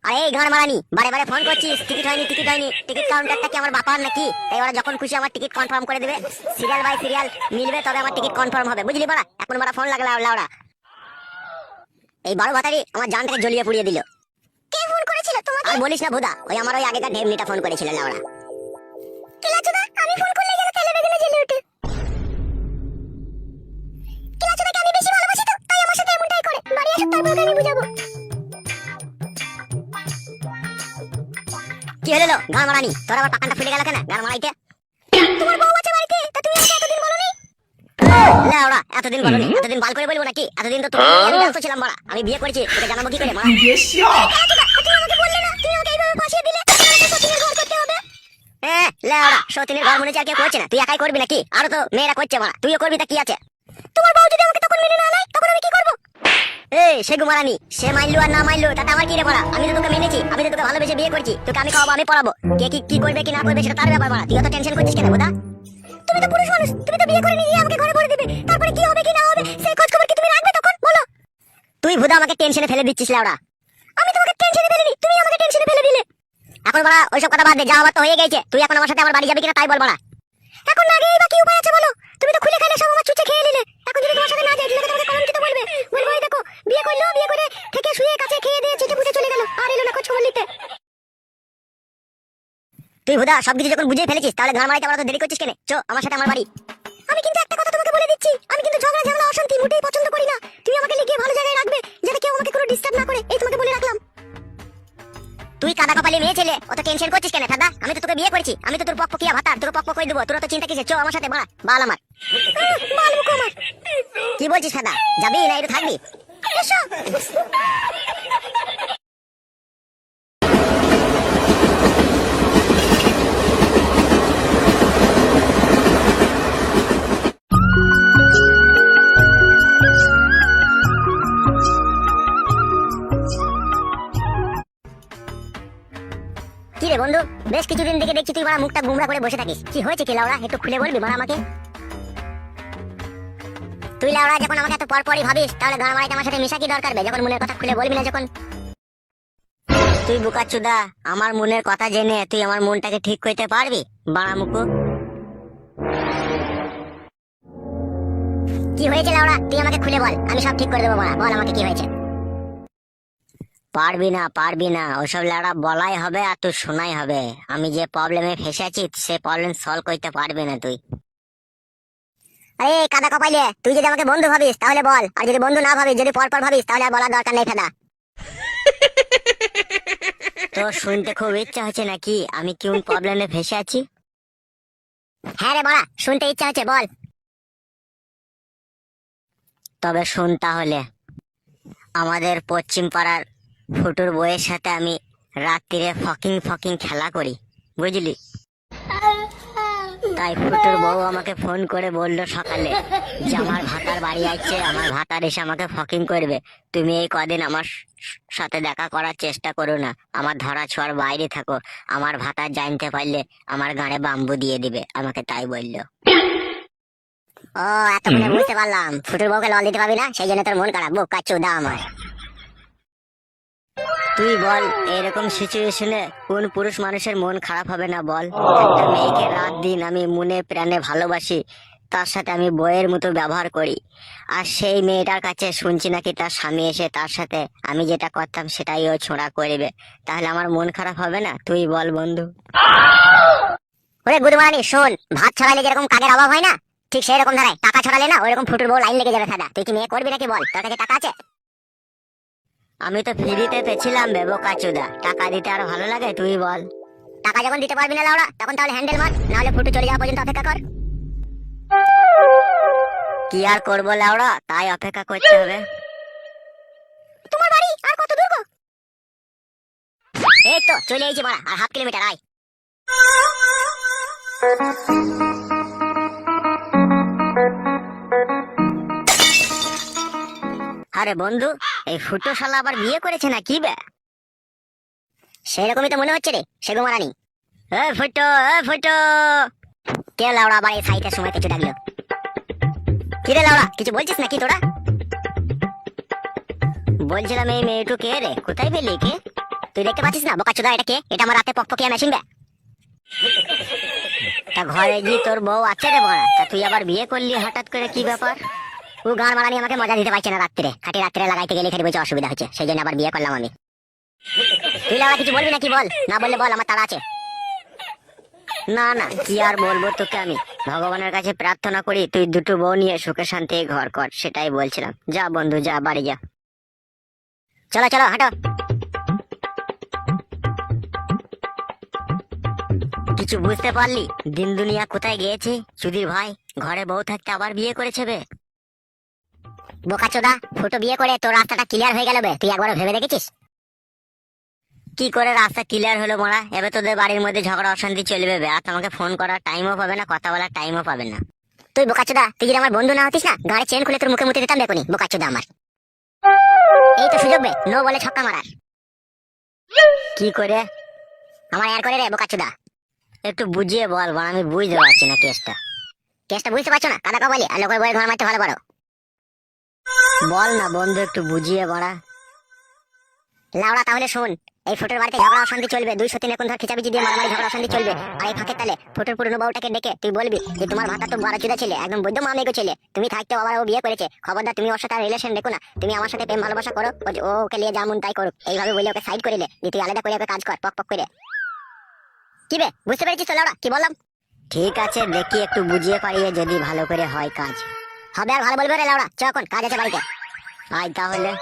আরে গান মারানি, বারে বারে ফোন করছিস, টিকিট হয়নি টিকিট হয়নি। টিকিট কাউন্টারটা কি আমার বাপার নাকি? তাই ওরা যখন খুশি আমার টিকিট কনফার্ম করে দেবে, সিরিয়াল বাই সিরিয়াল মিলবে, তবে আমার টিকিট কনফার্ম হবে, বুঝলি বাড়া? এখন বাড়া ফোন লাগলা লাউড়া। এই বড় ভাতারি আমার জানটাকে জ্বলিয়ে পুড়িয়ে দিল। কে ফোন করেছিল তোমাকে? আর বলিস না ভুদা, ওই আমার ওই আগেকার ঢেমনিটা ফোন করেছিল লাউড়া। কিলাচুদা, আমি ফোন করলে যেন তেলে বেগুনে জ্বলে ওঠে। কিলাচুদাকে আমি বেশি ভালোবাসি তো, তাই আমার সাথে এমনটাই করে। বাড়ি আসো, তারপর আমি বুঝাবো। কি হলো গান মারানি, তোর আবার পাকানটা ফেটে গেল কেন গান মারাইতে? তোমার বউ আছে বাড়িতে, তা তুমি আমাকে এতদিন বলনি? লাউড়া, এতদিন বলনি? এতদিন বাল করে বলবো নাকি? এতদিন তো তুমি আমি ব্যস্ত ছিলাম বাড়া। আমি বিয়ে করেছি, তোকে জানাবো কি করে মারা? তুমি আমাকে বললে না, তুমি আমাকে এইভাবে ফাঁসিয়ে দিলে, আমাকে সতীনের ঘর করতে হবে। লাউড়া, সতীনের ঘর মনে হচ্ছে আর কেউ করছে না, তুই একাই করবি নাকি? আরো তো মেয়েরা করছে মারা, তুইও করবি, তা কি আছে? তোমার বউ যদি আমাকে তখন মেনে না নেয়, তখন আমি কি করবো? সেগু মারানি, সে মাইনলো আর না মাইনলো তাতে আমার কি রে মারা? আমি তো তোকে মেনেছি, আমি তো তোকে ভালোবেসে বিয়ে করছি, তোকে আমি খাওয়াবো, আমি পড়াবো। কে কি করবে কি না করবে সেটা তার ব্যাপার মারা, তুই অত টেনশন করছিস কেন বোদা? তুমি তো পুরুষ মানুষ, তুমি তো বিয়ে করে নিয়ে আমাকে ঘরে ভরে দিবে, তারপরে কি হবে কি না হবে সেই খোঁজ খবর কি তুমি রাখবে তখন বলো? তুই ভুদা আমাকে টেনশনে ফেলে দিচ্ছিস লাউড়া। আমি তোমাকে টেনশনে ফেলিনি, তুমি আমাকে টেনশনে ফেলে দিলে। এখন বাড়া ওইসব কথা বাদ দে, যা হবার তো হয়ে গেছে। তুই এখন আমার সাথে আমার বাড়ি যাবি কিনা তাই বল বাড়া। এখন না গিয়ে বা কি উপায় আছে বলো? তুমি তো খুলে খাইলে সব আমার চুচে খেয়ে নিলে। এখন যদি তোমার সাথে না যাই, লোকে তোমাকে কলঙ্কিত বলবে। বলবো এই দেখো, বিয়ে করলো, বিয়ে করে থেকে শুয়ে কাছে খেয়ে দিয়ে চেটে পুটে চলে গেল, আর এলো না খোঁজ খবর নিতে। তুই ভুদা সবকিছু যখন বুঝে ফেলেছিস, তাহলে ঘর মারাইতে তো দেরি করছিস কেন? চো আমার সাথে আমার বাড়ি। আমি কিন্তু একটা কথা তোমাকে বলে দিচ্ছি, আমি কিন্তু ঝগড়া ঝামেলা অশান্তি মোটেই পছন্দ করি না। তুমি আমাকে লিখিয়ে ভালো জায়গায় রাখবে, যাতে কেউ আমাকে কোনো ডিস্টার্ব না করে, এই তোমাকে বলে রাখলাম। তুই কাদা কপালি মেয়ে ছেলে, অত টেনশন করছিস কেন দাদা? আমি তো তোকে বিয়ে করেছি, আমি তো তোর পক্ষ কিয়া ভাতা, তোর পক্ষ কই দেবো, তোর তো চিন্তা কিসে? চো আমার সাথে বাড়া, বাল আমার বাল মুখ আমার। কি বলছিস দাদা, যাবি না একটু থাকবি? এসো। কি রে বন্ধু, বেশ কিছুদিন থেকে দেখছি তুই বাড়া মুখটা গুমরা করে বসে থাকিস, কি হয়েছে কি লাউড়া? একটু খুলে বলবি বাড়া আমাকে। তুই লাউড়া যখন আমাকে এত পরপরই ভাবিস, তাহলে ঘর মারাইতে আমার সাথে মেশা কি দরকার বে, যখন মনের কথা খুলে বলবি না যখন? তুই বুকাচুদা, আমার মনের কথা জেনে তুই আমার মনটাকে ঠিক করতে পারবি বাড়া মুকু? কি হয়েছে লাউড়া, তুই আমাকে খুলে বল, আমি সব ঠিক করে দেবো বাড়া। বল আমাকে কি হয়েছে। পারবি না পারবি না, ওসব লাউড়া বলাই হবে আর তুই শোনাই হবে। আমি যে প্রবলেমে ফেসে আছি সে প্রবলেম সলভ করতে পারবি না তুই। আরে কাদা কপাইলে, তুই যদি আমাকে বন্ধু ভাবিস তাহলে বল, আর যদি বন্ধু না ভাবিস, যদি পরপর ভাবিস, তাহলে আর বলার দরকার নেই ফেদা। তো শুনতে খুব ইচ্ছা হচ্ছে নাকি আমি কোন প্রবলেমে ফেসে আছি? হ্যাঁ রে বড়া, শুনতে ইচ্ছা হচ্ছে, বল। তবে শুন তাহলে। আমাদের পশ্চিম পাড়ার ফুটুর বইয়ের সাথে আমি রাত্রিরে ফকিং ফকিং খেলা করি, বুঝলি? তাই ফুটুর বউ আমাকে ফোন করে বললো সকালে যে আমার ভাতার বাড়ি আসছে, আমার ভাতার এসে আমাকে ফকিং করবে, তুমি এই কদিন আমার সাথে দেখা করার চেষ্টা করো না, আমার ধরা ছোঁয়ার বাইরে থাকো, আমার ভাতার জানতে পারলে আমার গাঁড়ে বাম্বু দিয়ে দিবে, আমাকে তাই বললো। ও এতক্ষণে বুঝতে পারলাম, ফুটুর বউকে লল দিতে পারবি না, সেই জন্য তোর মন খারাপ। বোকা চোদা আমার। তুই বল, এরকম সিচুয়েশনে কোন পুরুষ মানুষের মন খারাপ হবে না বল? একটা মেয়েকে রাত দিন আমি মনে প্রাণে ভালোবাসি, তার সাথে আমি বইয়ের মতো ব্যবহার করি, আর সেই মেয়েটার কাছে শুনছি নাকি তার স্বামী এসে তার সাথে আমি যেটা করতাম সেটাই ও ছোঁড়া করবে, তাহলে আমার মন খারাপ হবে না? তুই বল বন্ধু। ওরে গুদমারানি শোন, ভাত ছড়াইলে যেরকম কাজের অভাব হয় না, ঠিক সেই রকম ধারায় টাকা ছড়ালে না ওইরকম ফুটুর বউ লাইন লেগে যাবে সাদা। তুই কি মেয়ে করবি নাকি বল? তোর কাছে টাকা আছে? আমি তো ফ্রিতে পেয়েছিলাম বে বোকাচোদা, টাকা দিতে আরো ভালো লাগে, তুই বল। টাকা যখন দিতে পারবি না লাউড়া, তখন তাহলে হ্যান্ডেল মার, নাহলে ফুটু চলে যাওয়া পর্যন্ত অপেক্ষা কর। কি আর করবো লাউড়া, তাই অপেক্ষা করতে হবে। তোমার বাড়ি আর কত দূর গো? এই তো চলে এসেছি বাড়া, আর হাফ কিলোমিটার আয়। আরে বন্ধু, এই ফুটো শালা আবার বিয়ে করেছে না কি বে? সেরকমই তো মনে হচ্ছে রে সেগো মারানি। এ ফুটো, এ ফুটো। কে লাউড়া আবার এই সাইটের সময় কিছু ডাকলো? কি রে লাউড়া, কিছু বলছিস নাকি তোরা? বলছিলাম এই মেয়েটু কে রে, কোথায় পেলি কে? তুই দেখতে পাচ্ছিস না বোকাচোদা এটা কে? এটা আমার রাতে পকপকিয়া মেশিন বে। তা ঘরে গিয়ে তোর বউ আছে রে বড়া, তা তুই আবার বিয়ে করলি হঠাৎ করে, কি ব্যাপার? ও গান মারানি আমাকে মজা দিতে পারছে না রাত্রে, খাটি রাত্রে লাগাইতে গেলে খালি বলছে অসুবিধা হচ্ছে, সেই জন্য আবার বিয়ে করলাম আমি। তুই লাউড়া কিছু বলবি নাকি বল, না বললে বল, আমার তাড়া আছে। না না, কি আর বলবো তোকে, আমি ভগবানের কাছে প্রার্থনা করি তুই দুটো বউ নিয়ে সুখে শান্তি ঘর কর, সেটাই বলছিলাম। যা বন্ধু যা, বাড়ি যা। চলো চলো হাঁটো। কিছু বুঝতে পারলি দিন দুনিয়া কোথায় গিয়েছে? সুধীর ভাই ঘরে বউ থাকতে আবার বিয়ে করেছে বে। বোকাচোদা, ফুটো বিয়ে করে তোর রাস্তাটা ক্লিয়ার হয়ে গেল বে, তুই একবার ভেবে দেখেছিস? কি করে রাস্তা ক্লিয়ার হলো মোড়া? এবার তোদের বাড়ির মধ্যে ঝগড়া অশান্তি চলবে বে, আর তোমাকে ফোন করার টাইমও পাবে না, কথা বলার টাইমও পাবে না। তুই বোকাচোদা, তুই যদি আমার বন্ধু না হতিস না, গাড়ি চেন খুলে তোর মুখে মুতে দিতাম বেকুনি বোকাচোদা আমার। এই তো সুযোগ বে, নো বলে ছক্কা মারার। কি করে? আমার এর করে রে বোকাচোদা। একটু বুঝিয়ে বল, আমি বুঝতে পারছি না কেসটা। কেসটা বুঝতে পারছো না? কাদা কাবালি আর লোকের বইয়ের ঘর মারতে ভালো পারো। বল না বন্ধু, একটু বুঝিয়ে বড়া। লাউড়া তাহলে শোন, এই ফুটোর বাড়িতে ঝগড়া অশান্তি চলবে, 2-3 এখন ধর খিচাপিচি দিয়ে মারামারি ঝগড়া অশান্তি চলবে। আর এই ফাঁকে তালে ফুটোর পুরনো বউটাকে ডেকে তুই বলবি যে তোমার ভাতা তো বড় চুদা ছেলে, একদম বৈদ্য মামেগো ছেলে, তুমি থাকতে আবার ও বিয়ে করেছে, খবরদার তুমি ওর সাথে রিলেশন দেখো না, তুমি আমার সাথে প্রেম ভালোবাসা করো, ও ওকে নিয়ে যেমন তাই করুক, এইভাবে বলে ওকে সাইড করে নে, তুই আলাদা করে ওকে কাজ কর পক পক করে। কি বে, বুঝতে পেরেছিস তো লাউড়া কি বললাম? ঠিক আছে, দেখি একটু বুঝিয়ে পারিয়ে যদি ভালো করে হয় কাজ হবে। আর ভালো বলবে রে লাউড়া, চ এখন কাজ আছে বাড়িতে। আয় তাহলে।